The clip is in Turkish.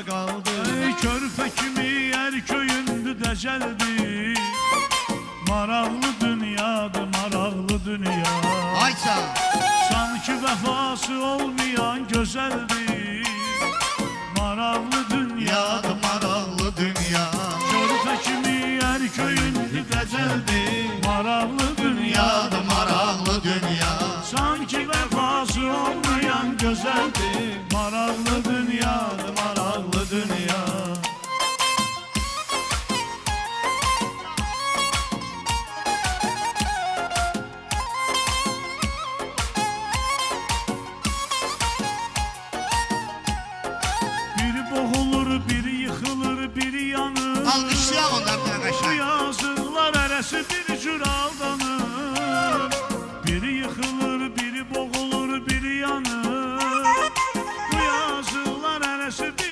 arada kaldı. Körpə kimi yer köyündü dəcəldi. Maraqlı dünyadır, maraqlı dünya. Ayça Sanki vəfası olmayan gözəldir. Maraqlı dünyadır, maraqlı dünya. körpə kimi yer köyündü dəcəldi. Maraqlı dünyadır, maraqlı dünya. sanki vəfası olmayan gözəldir. Maraqlı dünyadır, maraqlı dünya. Boğulur, biri yıkılır, biri yanır. Alkışlayalım ondan Bu arkadaşlar. yazıklar arası bir